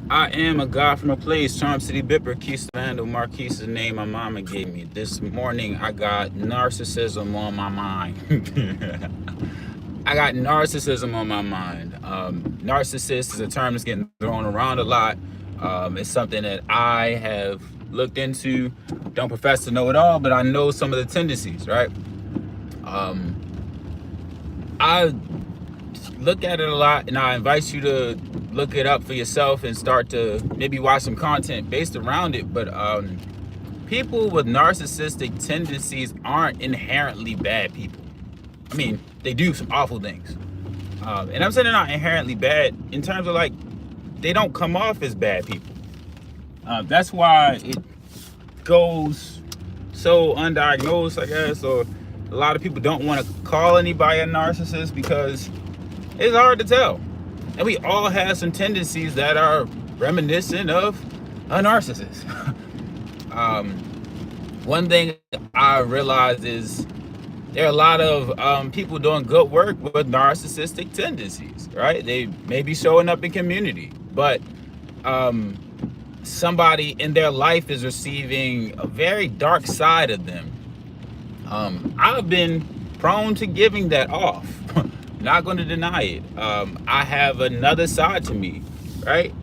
I am a god from a place, Charm City Bipper, Keith Vandal, Marquise is the name my mama gave me. This morning I got narcissism on my mind. I got narcissism on my mind. Narcissist is a term that's getting thrown around a lot. It's something that I have looked into. Don't profess to know it all, but I know some of the tendencies, right? Um, I look at it a lot, and I invite you to look it up for yourself and start to maybe watch some content based around it. But people with narcissistic tendencies aren't inherently bad people. I mean, they do some awful things. And I'm saying they're not inherently bad in terms of like, they don't come off as bad people. That's why it goes so undiagnosed, I guess, or a lot of people don't want to call anybody a narcissist because it's hard to tell. And we all have some tendencies that are reminiscent of a narcissist. One thing I realized is there are a lot of people doing good work with narcissistic tendencies, right? They may be showing up in community, but somebody in their life is receiving a very dark side of them. I've been prone to giving that off. Not going to deny it. I have another side to me, right?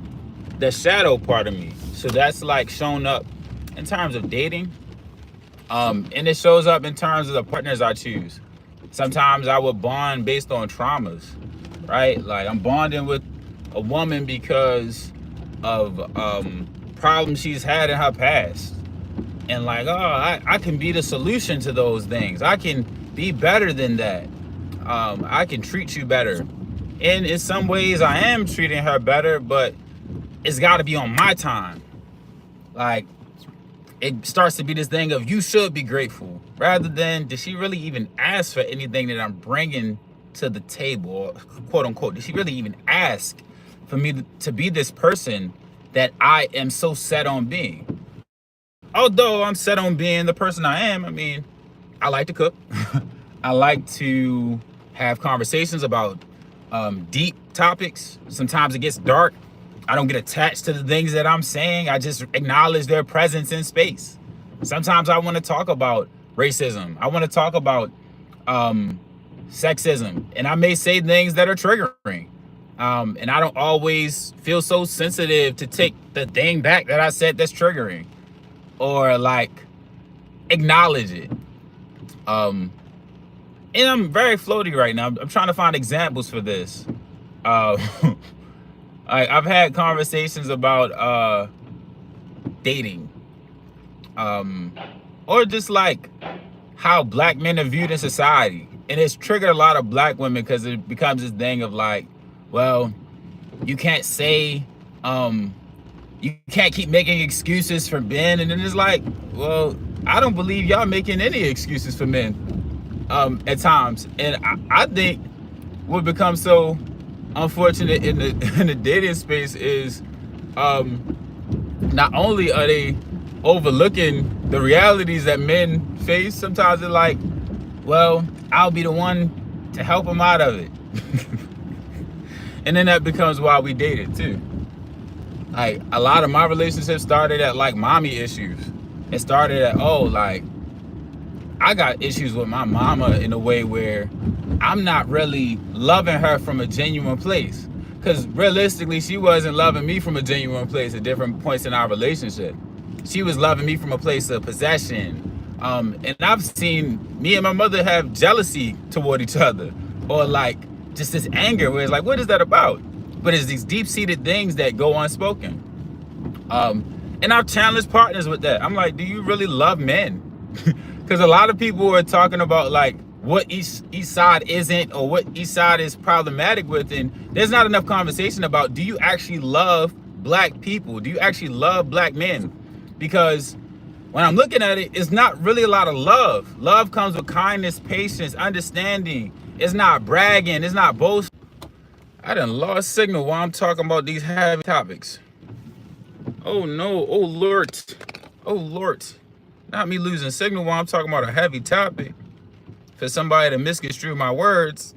The shadow part of me. So that's like shown up in terms of dating. And it shows up in terms of the partners I choose. Sometimes I would bond based on traumas, right? Like I'm bonding with a woman because of problems she's had in her past. And like, oh, I can be the solution to those things. I can be better than that. I can treat you better. And in some ways I am treating her better, but it's got to be on my time. Like, it starts to be this thing of you should be grateful rather than did she really even ask for anything that I'm bringing to the table, or quote unquote, did she really even ask for me to be this person that I am so set on being? Although I'm set on being the person I am, I mean, I like to cook. I like to have conversations about deep topics. Sometimes it gets dark. I don't get attached to the things that I'm saying. I just acknowledge their presence in space. Sometimes I want to talk about racism. I want to talk about sexism. And I may say things that are triggering. And I don't always feel so sensitive to take the thing back that I said that's triggering. Or like acknowledge it. And I'm very floaty right now. I'm trying to find examples for this. I've had conversations about dating, or just like how black men are viewed in society, and it's triggered a lot of black women because it becomes this thing of like, well, you can't say, you can't keep making excuses for men, and then it's like, well, I don't believe y'all making any excuses for men at times, and I think what becomes so unfortunate in the dating space is not only are they overlooking the realities that men face, sometimes they're like, well, I'll be the one to help them out of it. And then that becomes why we dated too. Like a lot of my relationships started at like mommy issues. It started at, oh, like I got issues with my mama in a way where I'm not really loving her from a genuine place. Because realistically, she wasn't loving me from a genuine place at different points in our relationship. She was loving me from a place of possession. And I've seen me and my mother have jealousy toward each other. Or like just this anger where it's like, what is that about? But it's these deep-seated things that go unspoken. And I've challenged partners with that. I'm like, do you really love men? Because a lot of people are talking about like what each side isn't, or what each side is problematic with, and there's not enough conversation about, do you actually love black people? Do you actually love black men? Because when I'm looking at it, it's not really a lot of love. Love comes with kindness, patience, understanding. It's not bragging, it's not boasting. I done lost signal while I'm talking about these heavy topics. Oh no, oh Lord. Oh Lord. Not me losing signal while I'm talking about a heavy topic. For somebody to misconstrue my words.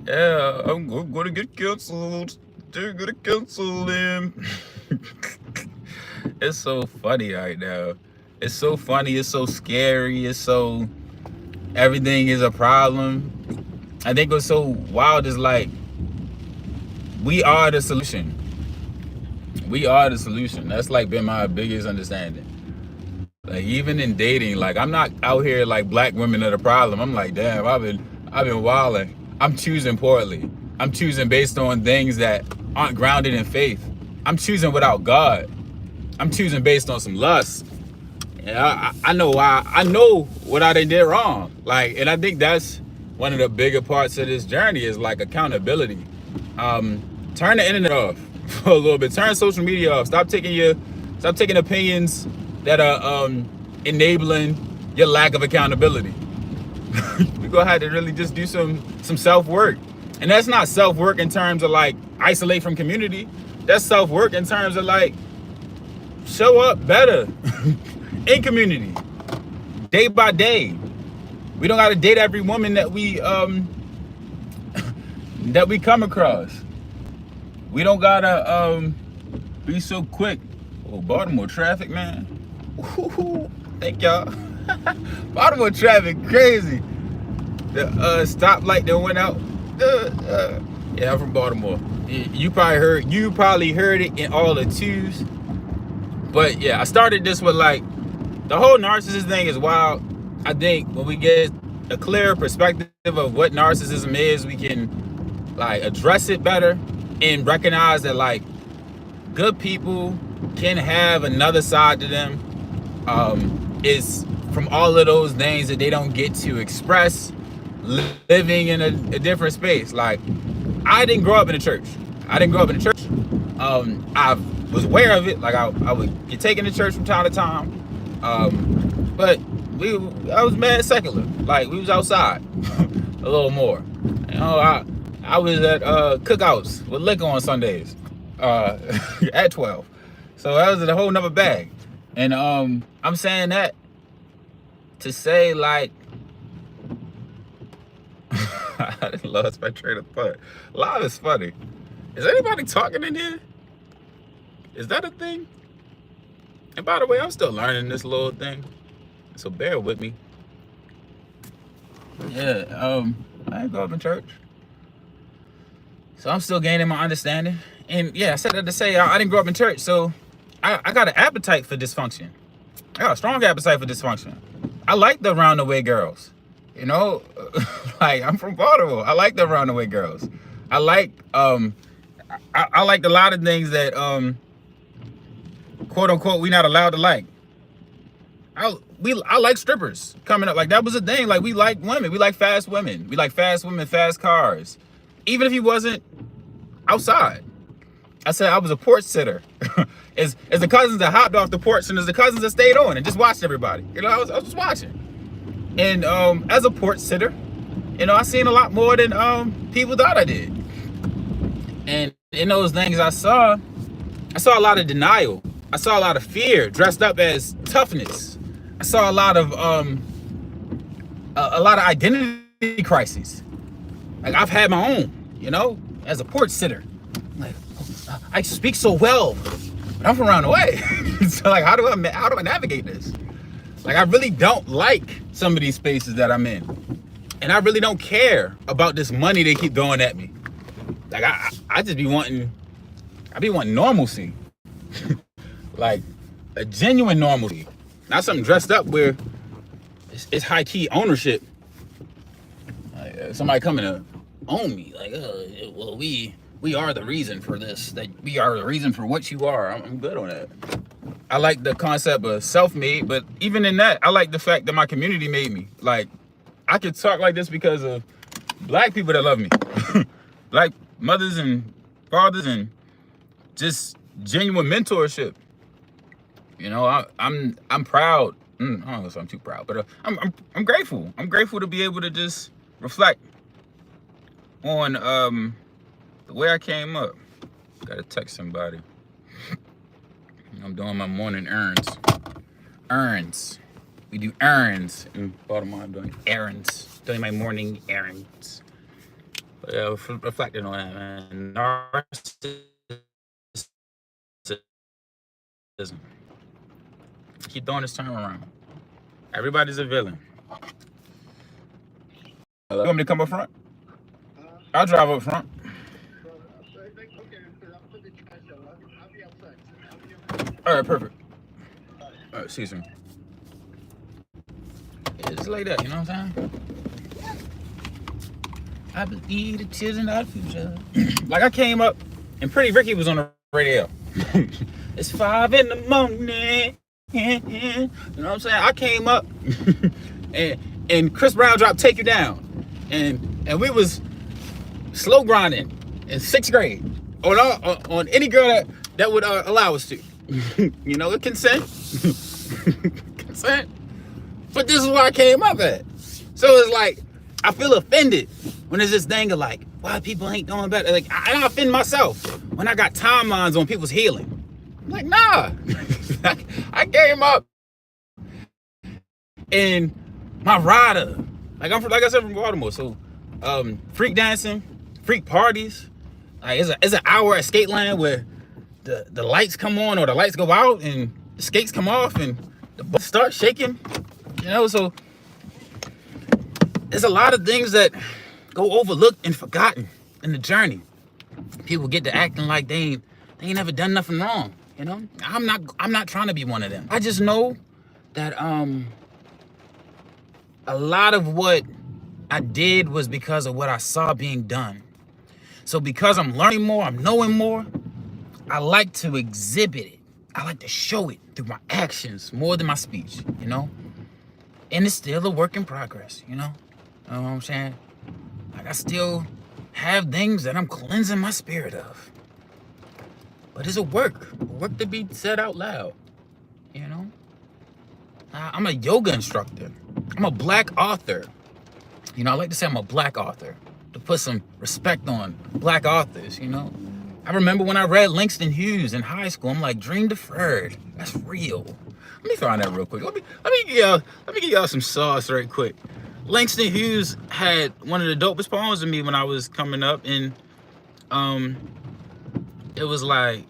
Yeah, I'm gonna get canceled. They're gonna cancel him. It's so funny right now. It's so funny. It's so scary. It's so, everything is a problem. I think what's so wild is like, we are the solution. We are the solution. That's like been my biggest understanding. Like even in dating, like I'm not out here like black women are the problem. I'm like, damn, I've been wilding. I'm choosing poorly. I'm choosing based on things that aren't grounded in faith. I'm choosing without God. I'm choosing based on some lust. And I know why. I know what I did wrong. Like, and I think that's one of the bigger parts of this journey is like accountability. Turn the internet off for a little bit. Turn social media off. Stop taking opinions that are enabling your lack of accountability. We're gonna have to really just do some self-work. And that's not self-work in terms of like isolate from community. That's self-work in terms of like show up better in community, day by day. We don't gotta date every woman that we come across. We don't gotta be so quick. Oh, Baltimore traffic, man. Ooh, thank y'all. Baltimore traffic, crazy. The stoplight that went out. Yeah, I'm from Baltimore. You probably heard it in all the twos. But yeah, I started this with like, the whole narcissist thing is wild. I think when we get a clearer perspective of what narcissism is, we can like address it better and recognize that like good people can have another side to them. Is from all of those things that they don't get to express living in a different space. Like, I didn't grow up in a church. I was aware of it. Like I would get taken to church from time to time. But I was mad secular. Like we was outside a little more. You know, I was at cookouts with liquor on Sundays at 12. So that was a whole nother bag. And I'm saying that to say like I lost my train of thought. Live is funny. Is anybody talking in here? Is that a thing? And by the way, I'm still learning this little thing, so bear with me. Yeah, I ain't go up in church, so I'm still gaining my understanding. And yeah, I said that to say I didn't grow up in church, so I got an appetite for dysfunction. I got a strong appetite for dysfunction. I like the round-the-way girls. You know, like I'm from Baltimore. I like the round-the-way girls. I like I like a lot of things that quote unquote we not allowed to like. I like strippers coming up. Like that was a thing. Like we like women. We like fast women. We like fast women, fast cars. Even if he wasn't outside. I said I was a porch sitter. As the cousins that hopped off the porch and as the cousins that stayed on and just watched everybody. You know, I was just watching. And as a porch sitter, you know, I seen a lot more than people thought I did. And in those things I saw a lot of denial. I saw a lot of fear dressed up as toughness. I saw a lot of identity crises. Like I've had my own, you know, as a porch sitter. Like I speak so well, but I'm from around the way. So like, how do I navigate this? Like I really don't like some of these spaces that I'm in, and I really don't care about this money they keep throwing at me. Like I just be wanting normalcy. Like a genuine normalcy, not something dressed up where it's high key ownership. Like, somebody coming to own me, like, well, we are the reason for this. That we are the reason for what you are. I'm good on that. I like the concept of self-made, but even in that, I like the fact that my community made me. Like, I could talk like this because of black people that love me, black mothers and fathers, and just genuine mentorship. You know, I'm proud. I don't know if I'm too proud, but I'm grateful. I'm grateful to be able to just reflect on the way I came up. Gotta text somebody. I'm doing my morning errands. We do errands in Baltimore. I'm doing errands. Doing my morning errands. Yeah, reflecting on that, man. Narcissism. Keep throwing this term around. Everybody's a villain. You want me to come up front? I'll drive up front. All right, perfect. All right, see you soon. It's like that, you know what I'm saying? I believe the children of the future. Like I came up and Pretty Ricky was on the radio. It's 5 in the morning. You know what I'm saying? I came up and Chris Brown dropped Take You Down. And we was slow grinding in 6th grade on any girl that would allow us to. You know, consent. Consent. But this is where I came up at. So it's like, I feel offended when there's this thing of like, why people ain't doing better. Like, I offend myself when I got timelines on people's healing. I'm like, nah. I came up and my rider, like I said, from Baltimore. So freak dancing, freak parties. Like it's an hour at Skateland where the lights come on or the lights go out and the skates come off and the bus starts shaking. You know, so there's a lot of things that go overlooked and forgotten in the journey. People get to acting like they ain't never done nothing wrong. You know, I'm not trying to be one of them. I just know that a lot of what I did was because of what I saw being done. So because I'm learning more, I'm knowing more, I like to exhibit it. I like to show it through my actions more than my speech, you know? And it's still a work in progress, you know? You know what I'm saying? Like I still have things that I'm cleansing my spirit of. But it's a work to be said out loud, you know? I'm a yoga instructor. I'm a Black author. You know, I like to say I'm a Black author, to put some respect on Black authors, you know? I remember when I read Langston Hughes in high school, I'm like, dream deferred, that's real. Let me find that real quick. Let me give y'all some sauce right quick. Langston Hughes had one of the dopest poems to me when I was coming up, and it was like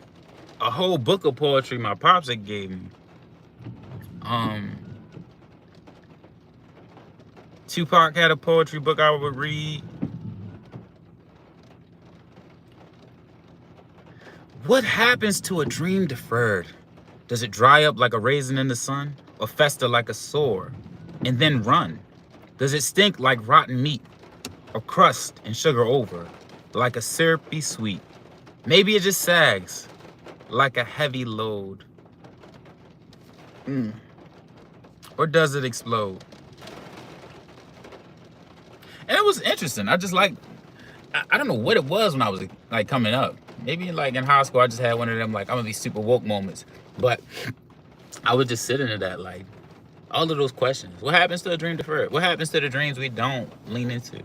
a whole book of poetry my pops had gave me. Tupac had a poetry book I would read. What happens to a dream deferred? Does it dry up like a raisin in the sun, or fester like a sore, and then run? Does it stink like rotten meat, or crust and sugar over, like a syrupy sweet? Maybe it just sags, like a heavy load. Or does it explode? And it was interesting. I just like, I don't know what it was when I was like coming up. Maybe like in high school, I just had one of them like, I'm gonna be super woke moments. But I would just sit into that, like, all of those questions. What happens to a dream deferred? What happens to the dreams we don't lean into?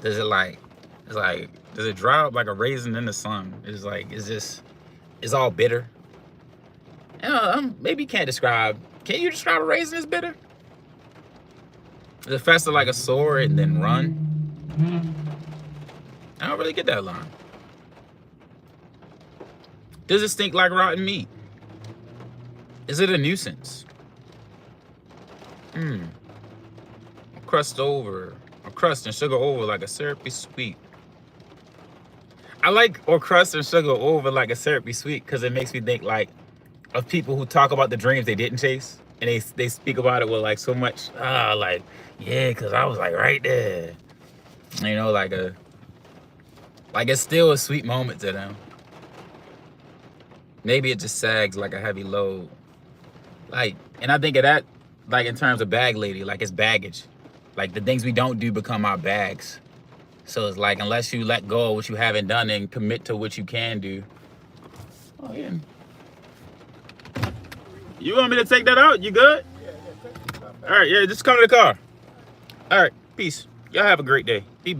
Does it dry up like a raisin in the sun? It's all bitter? You know, maybe you can't describe, can you describe a raisin as bitter? Does it fester like a sore and then run? I don't really get that line. Does it stink like rotten meat? Is it a nuisance? Crust and sugar over like a syrupy sweet. I like or crust and sugar over like a syrupy sweet because it makes me think like of people who talk about the dreams they didn't chase, and they speak about it with like so much like, yeah, because I was like right there. You know, like it's still a sweet moment to them. Maybe it just sags like a heavy load. Like, and I think of that like in terms of bag lady, like it's baggage. Like the things we don't do become our bags. So it's like, unless you let go of what you haven't done and commit to what you can do. Oh yeah. You want me to take that out? You good? All right, yeah, just come to the car. All right, peace. Y'all have a great day. Be blessed.